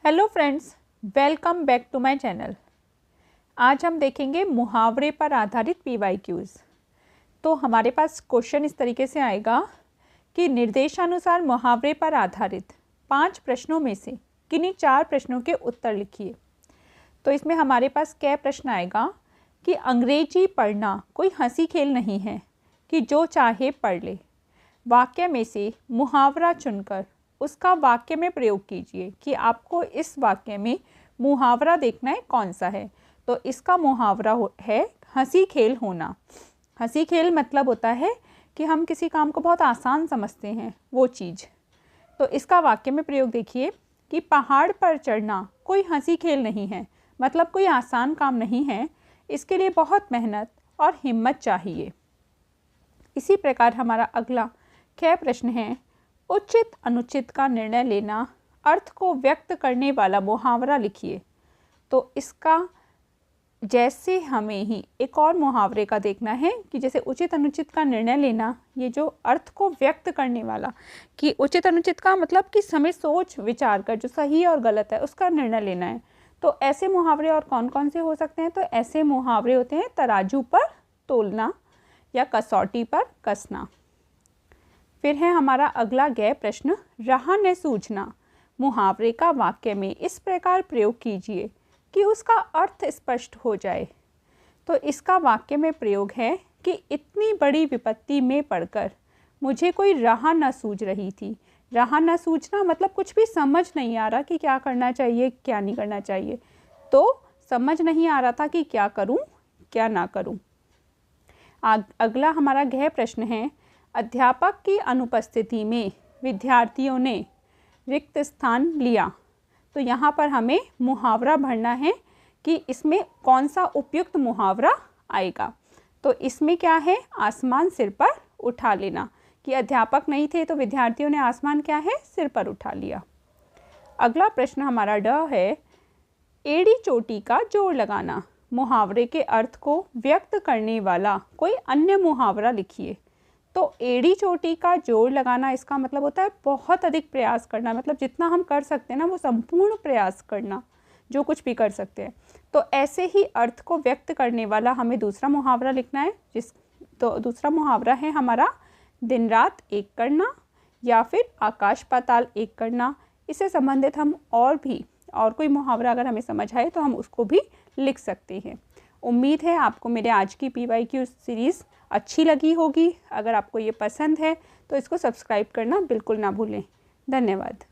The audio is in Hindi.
Hello friends, welcome back to my channel. आज हम देखेंगे मुहावरे पर आधारित PYQs। तो हमारे पास क्वेश्चन इस तरीके से आएगा कि निर्देशानुसार मुहावरे पर आधारित 5 प्रश्नों में से किन्हीं 4 प्रश्नों के उत्तर लिखिए। तो इसमें हमारे पास क्या प्रश्न आएगा कि अंग्रेजी पढ़ना कोई हंसी खेल नहीं है कि जो चाहे पढ़ ले। वाक्य में से मुहावरा चुनकर उसका वाक्य में प्रयोग कीजिए कि आपको इस वाक्य में मुहावरा देखना है कौन सा है। तो इसका मुहावरा है हंसी खेल होना। हंसी खेल मतलब होता है कि हम किसी काम को बहुत आसान समझते हैं वो चीज़। तो इसका वाक्य में प्रयोग देखिए कि पहाड़ पर चढ़ना कोई हंसी खेल नहीं है, मतलब कोई आसान काम नहीं है, इसके लिए बहुत मेहनत और हिम्मत चाहिए। इसी प्रकार हमारा अगला क्या प्रश्न है, उचित अनुचित का निर्णय लेना, अर्थ को व्यक्त करने वाला मुहावरा लिखिए। तो इसका जैसे हमें ही एक और मुहावरे का देखना है कि जैसे उचित अनुचित का निर्णय लेना, ये जो अर्थ को व्यक्त करने वाला, कि उचित अनुचित का मतलब कि हमें सोच विचार कर जो सही और गलत है उसका निर्णय लेना है। तो ऐसे मुहावरे और कौन कौन से हो सकते हैं? तो ऐसे मुहावरे होते हैं तराजू पर तोलना या कसौटी पर कसना। फिर है हमारा अगला गै प्रश्न, राह न सूझना मुहावरे का वाक्य में इस प्रकार प्रयोग कीजिए कि उसका अर्थ स्पष्ट हो जाए। तो इसका वाक्य में प्रयोग है कि इतनी बड़ी विपत्ति में पड़कर मुझे कोई राह न सूझ रही थी। राह न सूझना मतलब कुछ भी समझ नहीं आ रहा कि क्या करना चाहिए क्या नहीं करना चाहिए। तो समझ नहीं आ रहा था कि क्या करूं क्या ना करूं। अगला हमारा गह प्रश्न है, अध्यापक की अनुपस्थिति में विद्यार्थियों ने रिक्त स्थान लिया। तो यहाँ पर हमें मुहावरा भरना है कि इसमें कौन सा उपयुक्त मुहावरा आएगा। तो इसमें क्या है, आसमान सिर पर उठा लेना, कि अध्यापक नहीं थे तो विद्यार्थियों ने आसमान क्या है सिर पर उठा लिया। अगला प्रश्न हमारा ड है, एड़ी चोटी का जोड़ लगाना मुहावरे के अर्थ को व्यक्त करने वाला कोई अन्य मुहावरा लिखिए। तो एड़ी चोटी का जोड़ लगाना इसका मतलब होता है बहुत अधिक प्रयास करना, मतलब जितना हम कर सकते हैं ना वो संपूर्ण प्रयास करना, जो कुछ भी कर सकते हैं। तो ऐसे ही अर्थ को व्यक्त करने वाला हमें दूसरा मुहावरा लिखना है। तो दूसरा मुहावरा है हमारा दिन रात एक करना या फिर आकाश पाताल एक करना। इससे संबंधित हम और कोई मुहावरा अगर हमें समझ आए तो हम उसको भी लिख सकते हैं। उम्मीद है आपको मेरे आज की PYQ सीरीज़ अच्छी लगी होगी। अगर आपको ये पसंद है तो इसको सब्सक्राइब करना बिल्कुल ना भूलें। धन्यवाद।